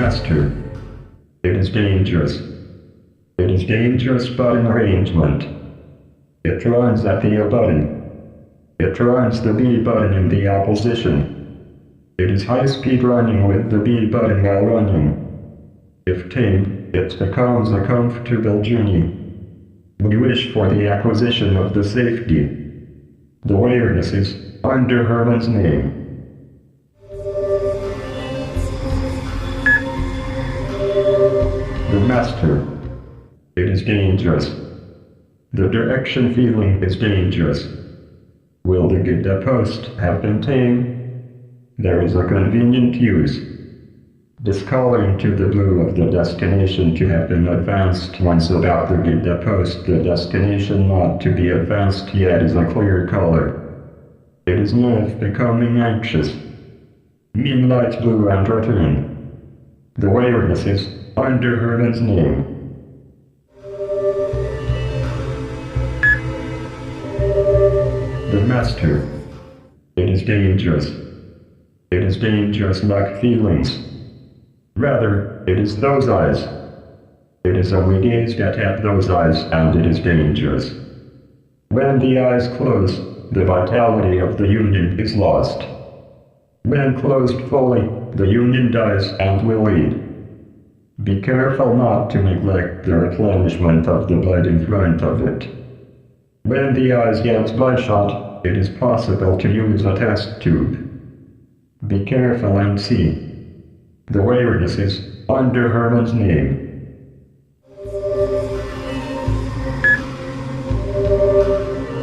master. It is dangerous. It is dangerous button arrangement. It runs at the A button. It runs the B button in the opposition. It is high speed running with the B button while running. If tamed, it becomes a comfortable journey. We wish for the acquisition of the safety. The awareness is under Harman's name. The master. It is dangerous. The direction feeling is dangerous. Will the Gita post have been tamed? There is a convenient use. Discoloring to the blue of the destination to have been advanced once about the Gita post. The destination not to be advanced yet is a clear color. It is not becoming anxious. Mean light blue and return. The awareness is under Harman's name. The master. It is dangerous. It is dangerous like feelings. Rather, it is those eyes. It is only gazed at those eyes and it is dangerous. When the eyes close, the vitality of the union is lost. When closed fully, the union dies and will lead. Be careful not to neglect the replenishment of the blood in front of it. When the eyes get bloodshot, it is possible to use a test tube. Be careful and see. The awareness is under Harman's name.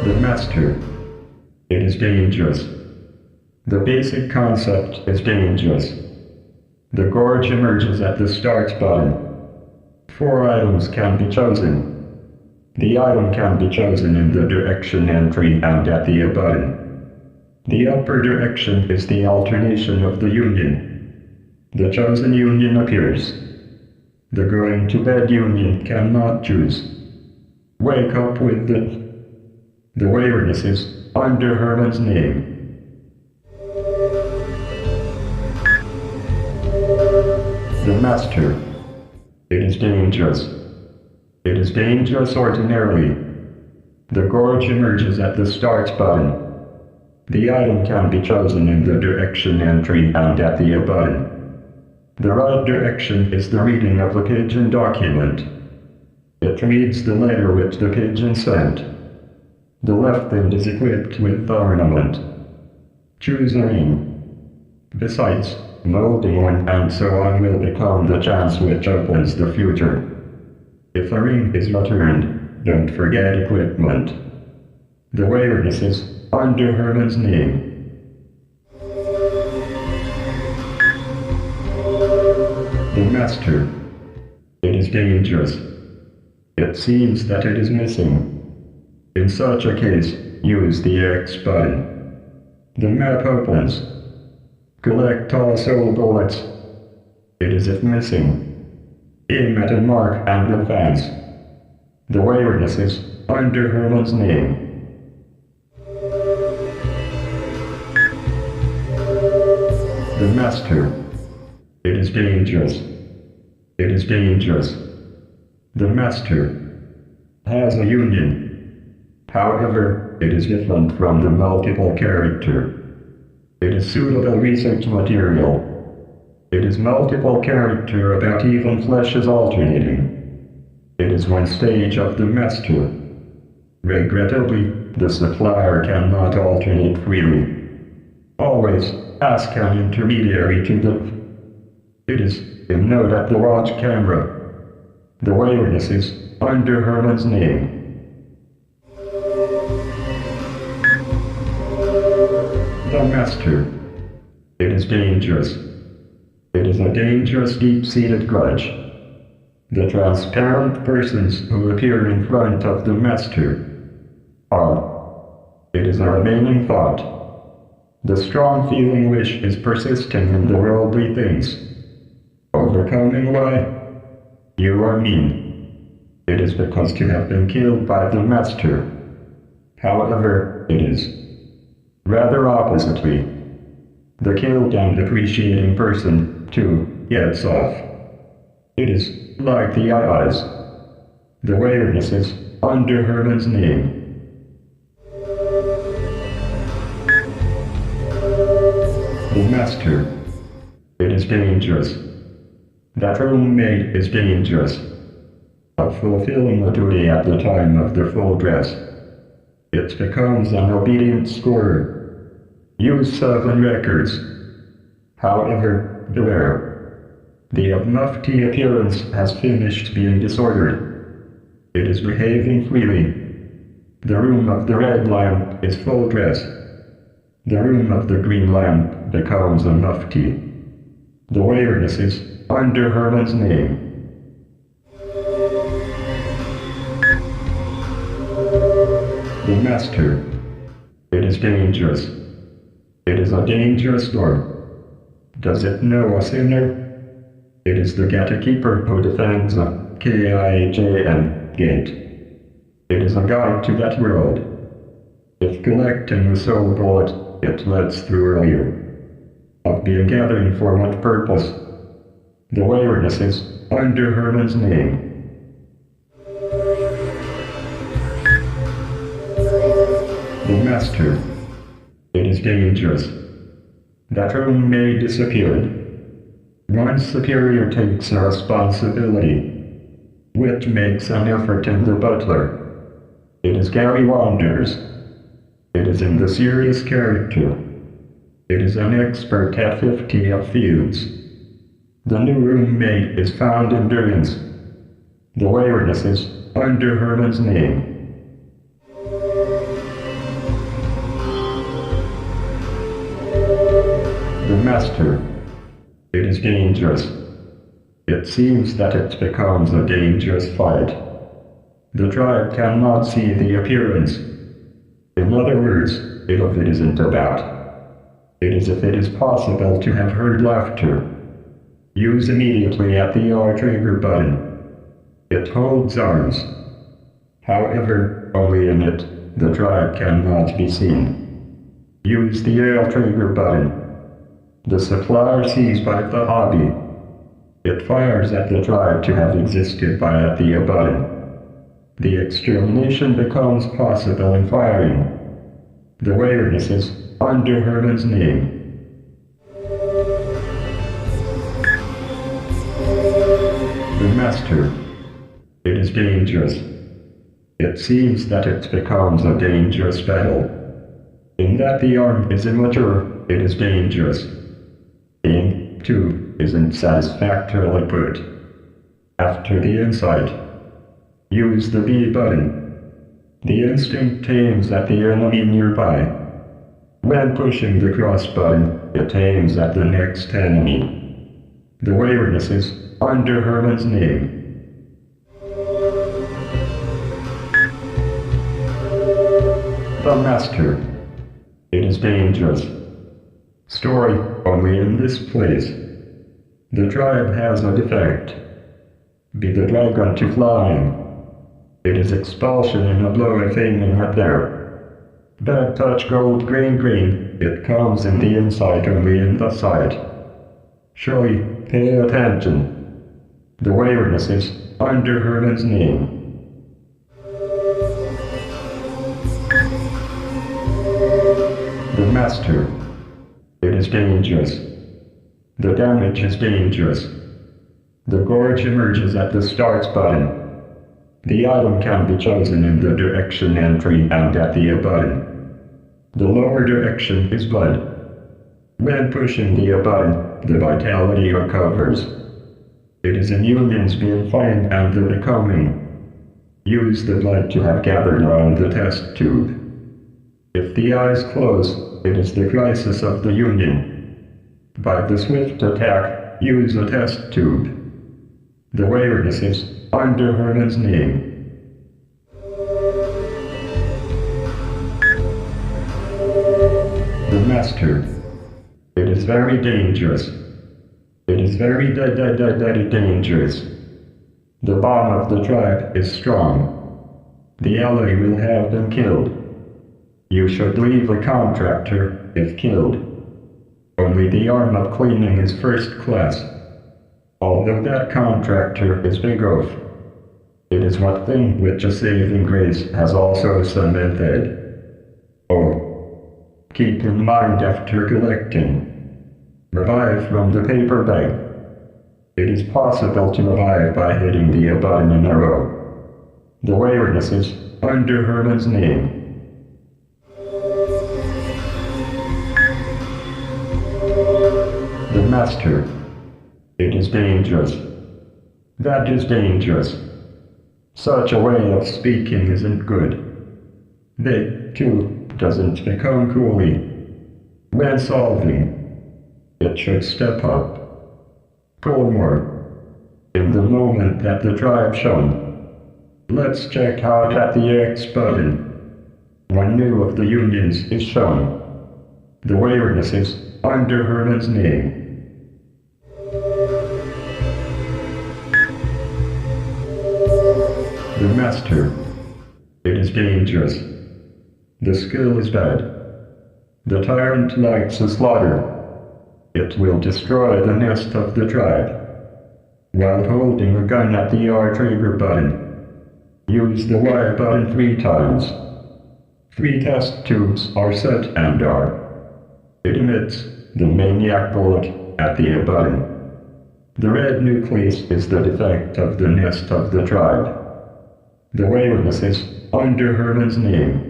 The master. It is dangerous. The basic concept is dangerous. The gorge emerges at the start button. 4 items can be chosen. The item can be chosen in the direction entry and at the A button. The upper direction is the alternation of the union. The chosen union appears. The going to bed union cannot choose. Wake up with the awareness is under Harman's name. The master. It is dangerous. It is dangerous ordinarily. The gorge emerges at the start button. The item can be chosen in the direction entry and at the A button. The right direction is the reading of a pigeon document. It reads the letter which the pigeon sent. The left end is equipped with the ornament. Choose a ring. Besides, molding one and so on will become the chance which opens the future. If a ring is returned, don't forget equipment. The awareness is under Harman's name. The master. It is dangerous. It seems that it is missing. In such a case, use the X button. The map opens. Collect all soul bullets. It is if missing. Aim at a mark and advance. The awareness is under Harman's name. The master. It is dangerous. It is dangerous. The master has a union. However, it is different from the multiple character. It is suitable research material. It is multiple character about even flesh is alternating. It is one stage of the master. Regrettably, the supplier cannot alternate freely. Always ask an intermediary to the... It is in note at the watch camera. The awareness is under Harman's name. The master. It is dangerous. It is a dangerous deep-seated grudge. The transparent persons who appear in front of the master are. It is a remaining thought. The strong feeling wish is persisting in the worldly things. Overcoming why? You are mean. It is because you have been killed by the master. However, it is rather oppositely. The killed and appreciating person, too, gets off. It is like the eyes. The awareness is under Herman's name. The master. It is dangerous. That roommate is dangerous. Of fulfilling a duty at the time of their full dress. It becomes an obedient scorer. Use 7 records. However, beware. The mufti appearance has finished being disordered. It is behaving freely. The room of the red lamp is full dress. The room of the green lamp becomes a mufti. The awareness is under Herman's name. The master. It is dangerous. It is a dangerous door. Does it know a sinner? It is the gatekeeper who defends a GCN gate. It is a guide to that world. If collecting the soul bullet, it lets through earlier. Of being gathering for what purpose? The awareness is under Herman's name. The master. It is dangerous. That roommate disappeared. One superior takes a responsibility, which makes an effort in the butler. It is Gary Wanders. It is in the serious character. It is an expert at 50 of fields. The new roommate is found in Durance. The awareness is under Herman's name. The master. It is dangerous. It seems that it becomes a dangerous fight. The tribe cannot see the appearance. In other words, it isn't about. It is if it is possible to have heard laughter. Use immediately at the R trigger button. It holds arms. However, only in it, the tribe cannot be seen. Use the L trigger button. The supplier sees by the hobby. It fires at the tribe to have existed by at the button. The extermination becomes possible in firing. The awareness is under Herman's name. The master. It is dangerous. It seems that it becomes a dangerous battle. In that the arm is immature, it is dangerous. Aim, too, isn't satisfactorily put. After the insight, use the B button. The instinct aims at the enemy nearby. When pushing the cross button, it aims at the next enemy. The awareness is under Herman's name. The master. It is dangerous. Story only in this place. The tribe has a defect. Be the dragon to flying. It is expulsion in a blow if aiming at there. Bad touch gold green. It comes in the inside only in the sight. Surely, pay attention. The awareness is under Herman's name. The master. It is dangerous. The damage is dangerous. The gorge emerges at the starts button. The item can be chosen in the direction entry and at the button. The lower direction is blood. When pushing the button, the vitality recovers. It is in unions being fine and the becoming. Use the blood to have gathered around the test tube. If the eyes close, it is the crisis of the union. By the swift attack, use a test tube. The awareness is under Herman's name. The master. It is very dangerous. It is very dangerous. The bomb of the tribe is strong. The ally will have them killed. You should leave a contractor, if killed. Only the arm of cleaning is first class. Although that contractor is big oaf, it is one thing which a saving grace has also cemented. Oh, keep in mind after collecting, revive from the paper bag. It is possible to revive by hitting the A button in a row. The awareness is under Harman's name. The Master. It is dangerous. That is dangerous. Such a way of speaking isn't good. They, too, doesn't become coolly. When solving, it should step up. Pull more. In the moment that the tribe shown. Let's check out at the X button. One new of the unions is shown. The awareness is under Harman's name. The Master. It is dangerous. The skill is bad. The tyrant likes a slaughter. It will destroy the nest of the tribe. While holding a gun at the R trigger button, use the Y button 3 times. 3 test tubes are set and R. It emits the maniac bullet at the A button. The red nucleus is the defect of the nest of the tribe. The awareness is under Harman's name.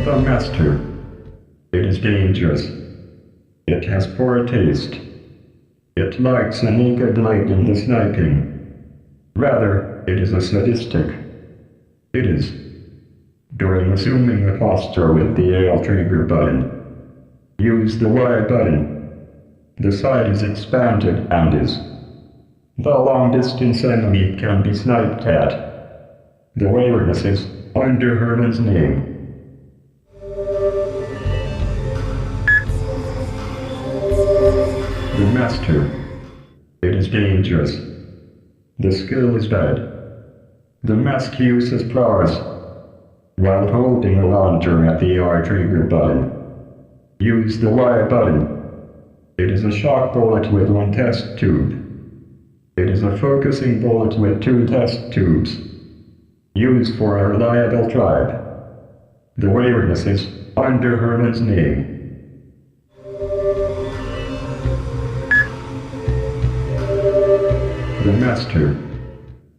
The Master. It is dangerous. It has poor taste. It likes a naked light in the sniping. Rather, it is a sadistic. It is. During assuming a posture with the L trigger button, use the Y button. The sight is expanded and is. The long-distance enemy can be sniped at. The awareness is under Harman's name. The Master. It is dangerous. The skill is bad. The mask uses prowess. While holding a launcher at the R trigger button, use the Y button. It is a shock bullet with 1 test tube. It is a focusing bullet with 2 test tubes. Used for a reliable tribe. The awareness is under Harman's name. The Master.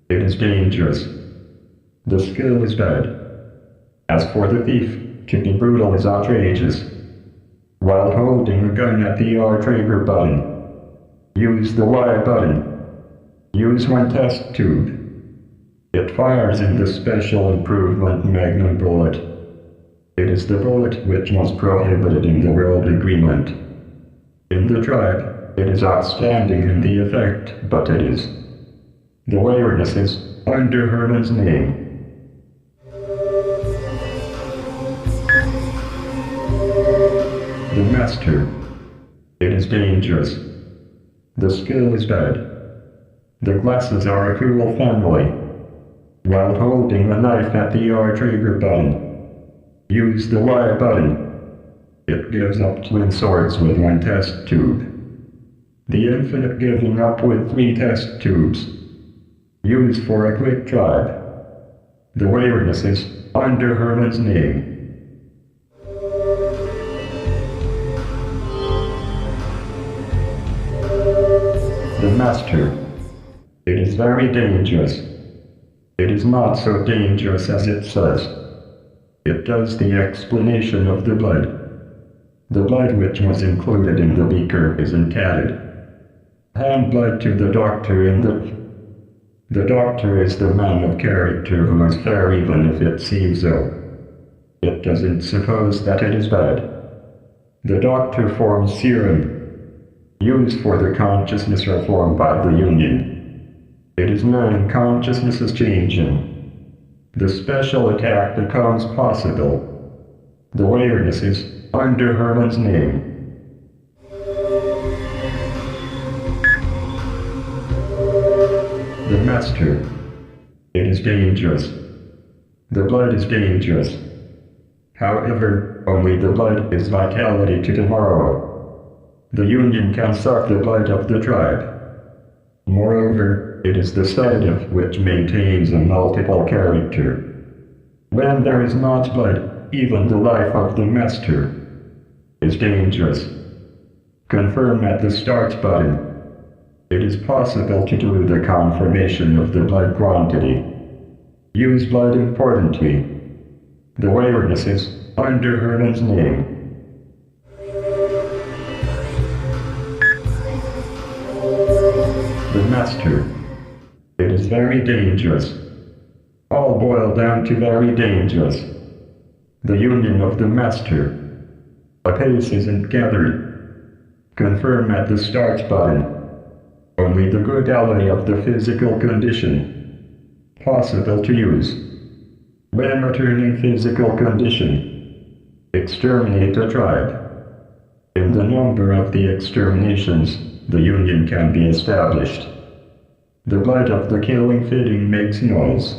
It is dangerous. The skill is bad. As for the thief, to be brutal is outrageous. While holding a gun at the R trigger button, use the Y button. Use 1 test tube. It fires in the special improvement magnum bullet. It is the bullet which was prohibited in the world agreement. In the tribe, it is outstanding in the effect, but it is. The awareness is under Harman's name. The Master. It is dangerous. The skill is bad. The glasses are a cruel family. While holding a knife at the R trigger button, use the Y button. It gives up twin swords with 1 test tube. The infinite giving up with 3 test tubes. Used for a quick tribe. The awareness is under Harman's name. The Master. It is very dangerous. It is not so dangerous as it says. It does the explanation of the blood. The blood which was included in the beaker is encatted. Hand blood to the doctor in the doctor is the man of character who is fair even if it seems so. It doesn't suppose that it is bad. The doctor forms serum. Used for the consciousness reform by the Union. It is man consciousness is changing. The special attack becomes possible. The awareness is under Harman's name. The Master. It is dangerous. The blood is dangerous. However, only the blood is vitality to tomorrow. The Union can suck the blood of the tribe. Moreover, it is the sedative which maintains a multiple character. When there is not blood, even the life of the master is dangerous. Confirm at the start button. It is possible to do the confirmation of the blood quantity. Use blood importantly. The awareness is under Harman's name. The Master. It is very dangerous. All boil down to very dangerous. The union of the Master. A pace isn't gathered. Confirm at the start button. Only the good ally of the physical condition possible to use. When returning physical condition, exterminate a tribe. In the number of the exterminations, the union can be established. The blood of the killing fitting makes noise.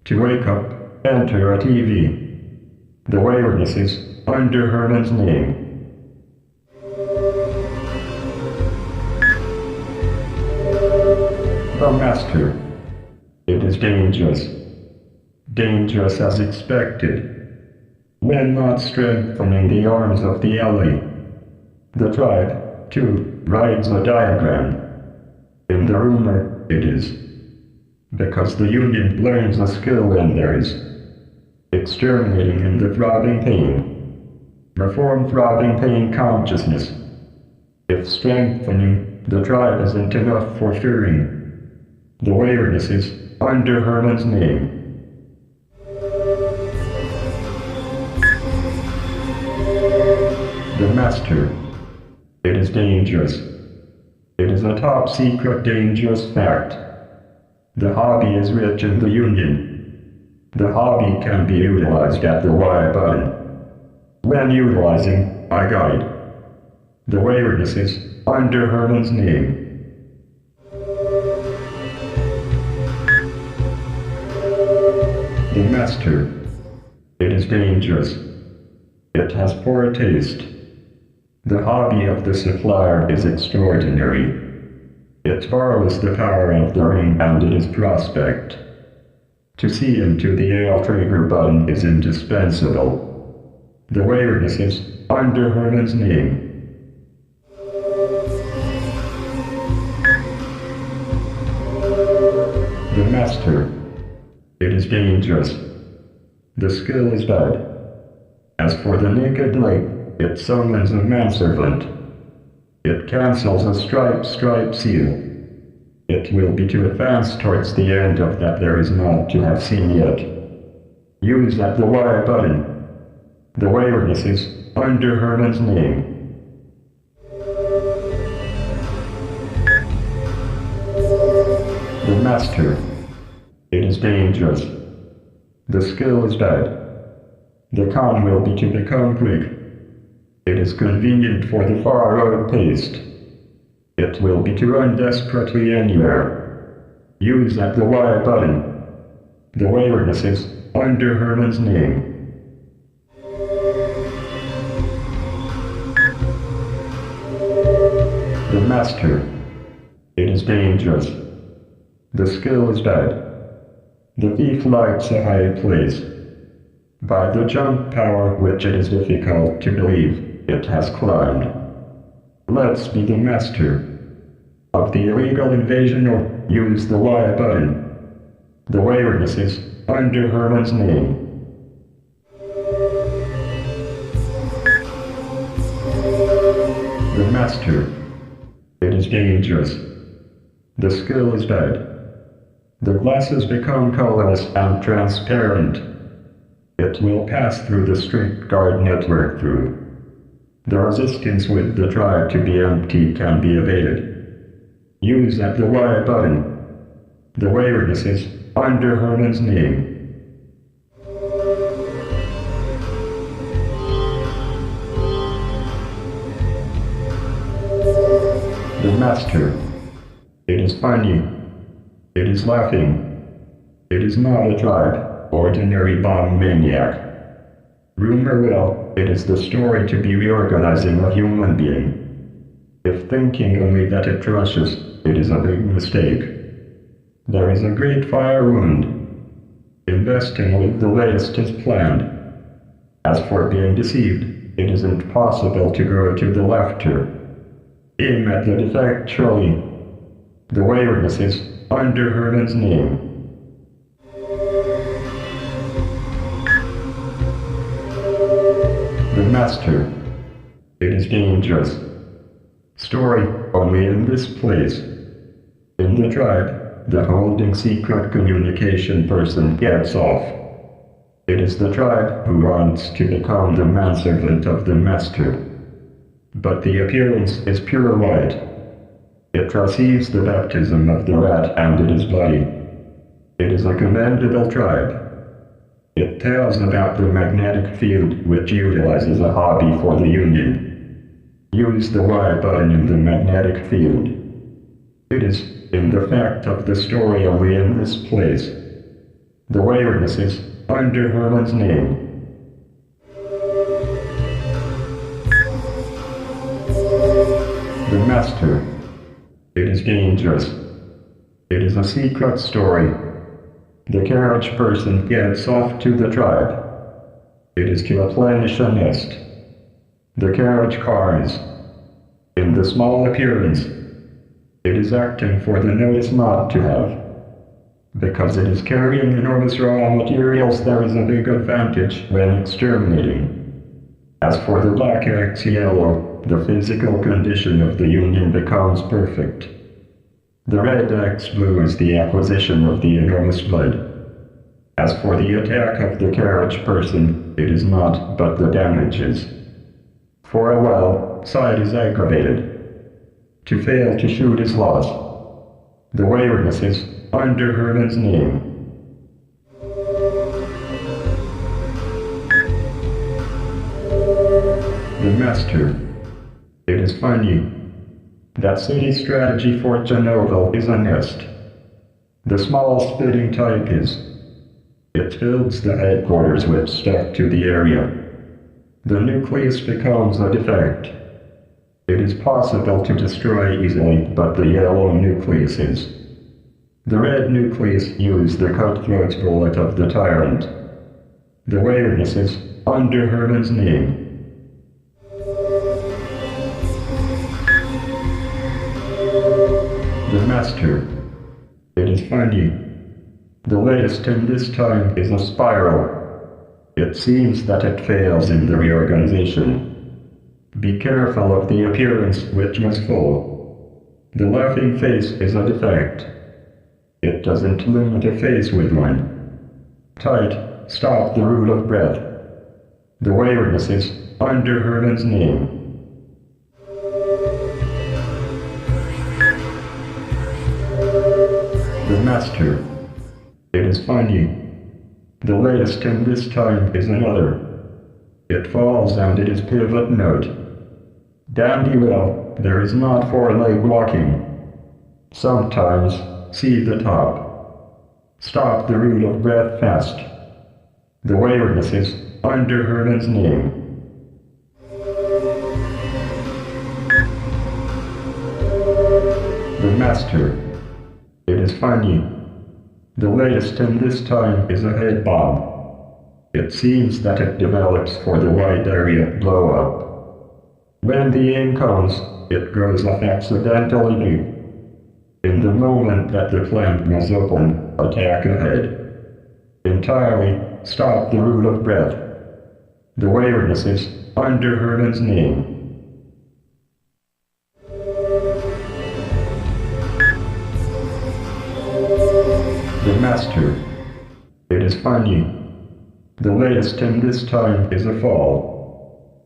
To wake up, enter a TV. The awareness is under Harman's name. The Master. It is dangerous. Dangerous as expected. When not strengthening the arms of the ally. The tribe, too, rides a diagram. In the rumor, it is. Because the Union learns a skill when there is. Exterminating in the throbbing pain. Reform throbbing pain consciousness. If strengthening, the tribe isn't enough for fearing. The awareness is under Harman's name. The Master. It is dangerous. It is a top secret dangerous fact. The hobby is rich in the Union. The hobby can be utilized at the Y button. When utilizing, I guide. The awareness is under Harman's name. The Master. It is dangerous. It has poor taste. The hobby of the supplier is extraordinary. It borrows the power of the ring and it is prospect. To see into the ale trigger button is indispensable. The awareness is under Harman's name. The Master. It is dangerous. The skill is bad. As for the naked light, it summons a manservant. It cancels a stripe seal. It will be to advance towards the end of that there is not to have seen yet. Use at the Y button. The awareness is under Harman's name. The Master. It is dangerous. The skill is bad. The con will be to become quick. It is convenient for the far road paste. It will be to run desperately anywhere. Use at the Y button. The awareness is under Harman's name. The Master. It is dangerous. The skill is bad. The thief likes a high place. By the jump power which it is difficult to believe, it has climbed. Let's be the master of the illegal invasion or use the Y button. The awareness is under Harman's name. The Master. It is dangerous. The skill is bad. The glasses become colorless and transparent. It will pass through the street guard network through. The resistance with the tribe to be empty can be evaded. Use at the Y button. The awareness is under Harman's name. The Master. It is funny. It is laughing. It is not a tribe, ordinary bomb maniac. Rumor will, it is the story to be reorganizing a human being. If thinking only that it crushes, it is a big mistake. There is a great fire wound. Investing with the latest is planned. As for being deceived, it isn't possible to go to the laughter. Aim at the defect surely. The waywardness is under Harman's name. The Master. It is dangerous. Story only in this place. In the tribe, the holding secret communication person gets off. It is the tribe who wants to become the manservant of the Master. But the appearance is pure white. It receives the baptism of the rat and it is bloody. It is a commendable tribe. It tells about the magnetic field which utilizes a hobby for the Union. Use the Y button in the magnetic field. It is, in the fact of the story only in this place. The waywardness is under Harman's name. The Master. It is dangerous. It is a secret story. The carriage person gets off to the tribe. It is to replenish a nest. The carriage cars. In the small appearance. It is acting for the notice not to have. Because it is carrying enormous raw materials, there is a big advantage when exterminating. As for the black X yellow, the physical condition of the Union becomes perfect. The red X blue is the acquisition of the enormous blood. As for the attack of the carriage person, it is not, but the damages. For a while, sight is aggravated. To fail to shoot is loss. The waywardness is under Harman's name. The Master. It is funny. That city strategy for Chernobyl is a nest. The small spitting type is. It builds the headquarters which stuck to the area. The nucleus becomes a defect. It is possible to destroy easily, but the yellow nucleus is. The red nucleus uses the cutthroat bullet of the tyrant. The waywardness is under Harman's name. The Master. It is funny. The latest in this time is a spiral. It seems that it fails in the reorganization. Be careful of the appearance which was full. The laughing face is a defect. It doesn't limit a face with one. Tight, stop the rule of breath. The waywardness is under Harman's name. The Master. It is funny. The latest in this time is another. It falls and it is pivot note. Dandy well, there is not four-leg walking. Sometimes, see the top. Stop the rule of breath fast. The waywardness is under Harman's name. The Master. It is funny. The latest in this time is a head bomb. It seems that it develops for the wide area blow-up. When the aim comes, it goes off accidentally. In the moment that the clamp was open, attack ahead. Entirely, stop the rule of breath. The waywardness is under Harman's name. The Master. It is funny. The latest in this time is a fall.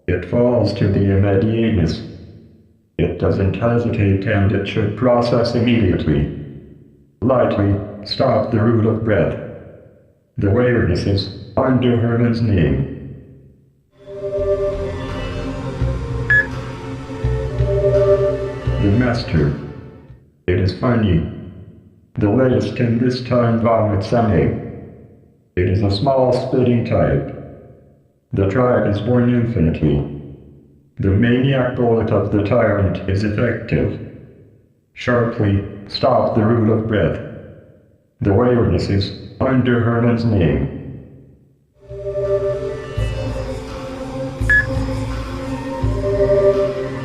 It falls to the immediateness. It doesn't hesitate and it should process immediately. Lightly, stop the rule of breath. The waywardness is under Harman's name. The Master. It is funny. The latest in this time vomits an egg. It is a small spitting type. The tribe is born infinitely. The maniac bullet of the tyrant is effective. Sharply stop the root of breath. The waywardness is under Herman's name.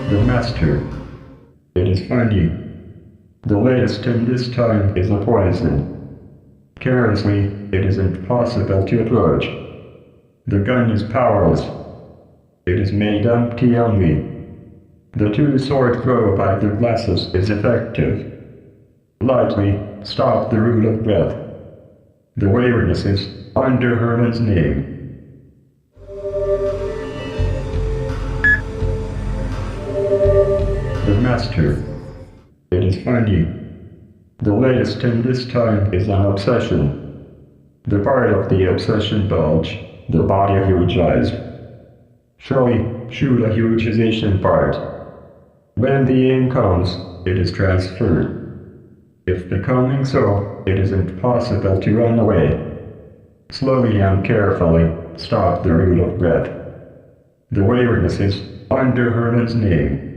The master. It is funny. The latest in this time is a poison. Carelessly, it is impossible to approach. The gun is powerless. It is made empty only. The two-sword throw by the glasses is effective. Lightly stop the root of breath. The waywardness is under Herman's name. The master. It is funny. The latest in this time is an obsession. The part of the obsession bulge, the body hugized. Surely shoot a hugization part. When the aim comes, it is transferred. If becoming so, it is impossible to run away. Slowly and carefully stop the root of breath. The waywardness is under Herman's name.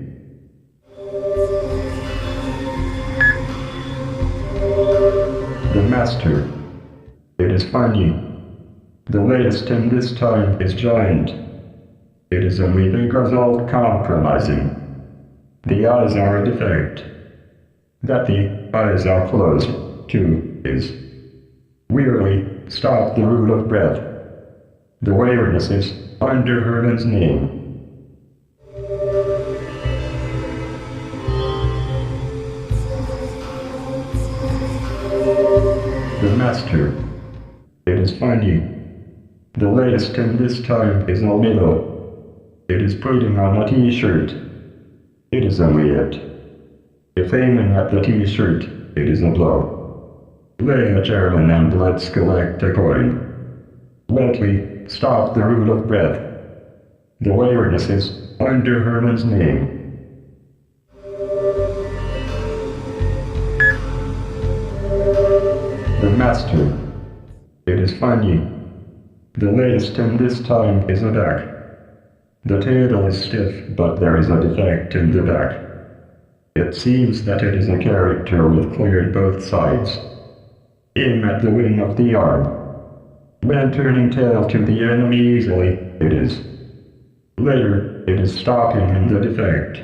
The master. It is funny. The latest in this time is giant. It is only because all compromising. The eyes are a defect. That the eyes are closed, too, is. Wearily stop the root of breath. The waywardness is under Herman's name. The master. It is funny. The latest in this time is Almedo. It is putting on a t-shirt. It is only it. If aiming at the t-shirt, it is a blow. Lay a German and let's collect a coin. Wetly stop the root of breath. The waywardness is under Herman's name. The master. It is funny. The latest in this time is a back. The tail is stiff, but there is a defect in the back. It seems that it is a character with cleared both sides. Aim at the wing of the arm. When turning tail to the enemy easily, it is. Later, it is stopping in the defect.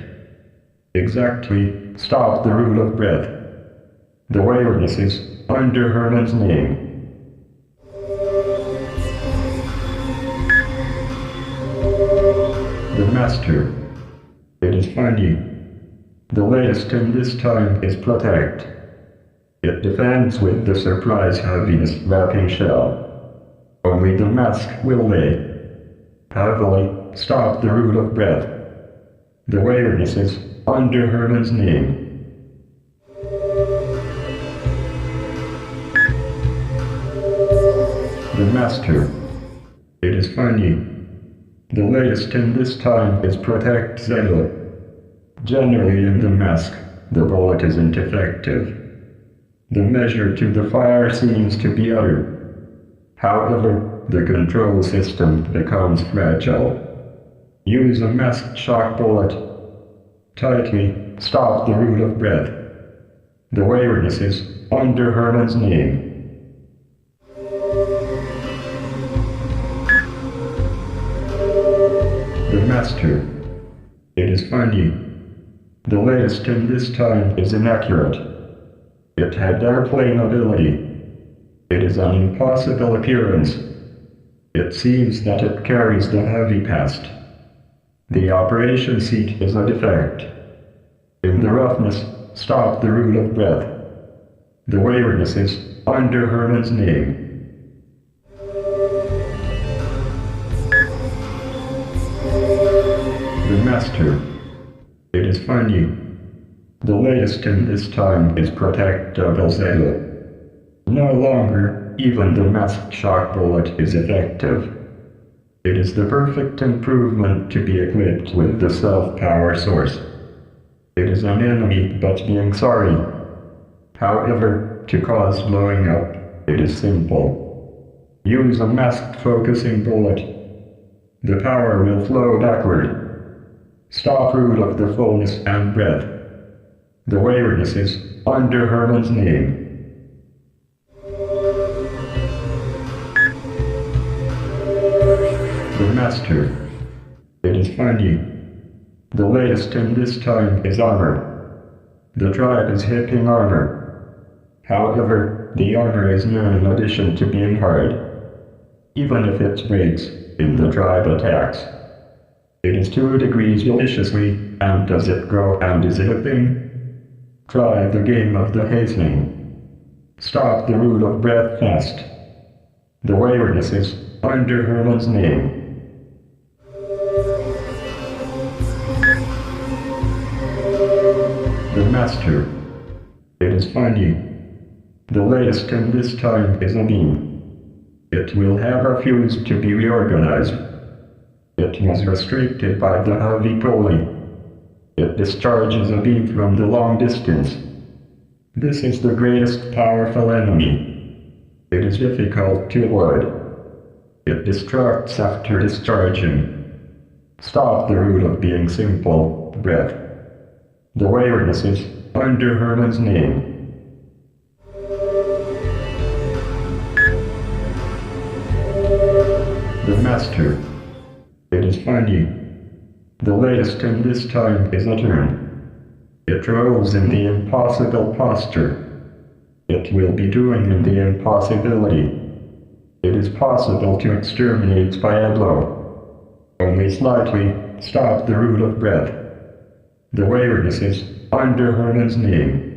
Exactly, stop the root of breath. The waywardness is under Herman's name. The master. It is funny. The latest in this time is protect. It defends with the surprise heaviness wrapping shell. Only the mask will lay. Heavily stop the root of breath. The waywardness is under Herman's name. The master. It is funny. The latest in this time is protect Zeno. Generally in the mask, the bullet isn't effective. The measure to the fire seems to be uttered. However, the control system becomes fragile. Use a masked shock bullet. Tightly stop the root of breath. The waywardness is under Herman's name. The master. It is funny. The latest in this time is inaccurate. It had airplane ability. It is an impossible appearance. It seems that it carries the heavy past. The operation seat is a defect. In the roughness, stop the root of breath. The waywardness is under Herman's name. The master. It is funny. The latest in this time is protect double Zeta. No longer, even the masked shock bullet is effective. It is the perfect improvement to be equipped with the self-power source. It is an enemy but being sorry. However, to cause blowing up, it is simple. Use a masked focusing bullet. The power will flow backward. Stop root of the fullness and breath. The waywardness is under Harman's name. The master. It is funny. The latest in this time is armor. The tribe is hipping armor. However, the armor is none in addition to being hard. Even if it breaks, in the tribe attacks. It is 2 degrees deliciously, and does it grow and is it a thing? Try the game of the hastening. Stop the root of breath fast. The waywardness is under Harman's name. The master. It is funny. The latest in this time is a beam. It will have refused to be reorganized. It was restricted by the heavy pulley. It discharges a beam from the long distance. This is the greatest powerful enemy. It is difficult to avoid. It destructs after discharging. Stop the root of being simple, breath. The waywardness is under Harman's name. The master. It is funny. The latest in this time is a turn. It rolls in the impossible posture. It will be doing in the impossibility. It is possible to exterminate by a blow. Only slightly, stop the root of breath. The waywardness is under Harman's name.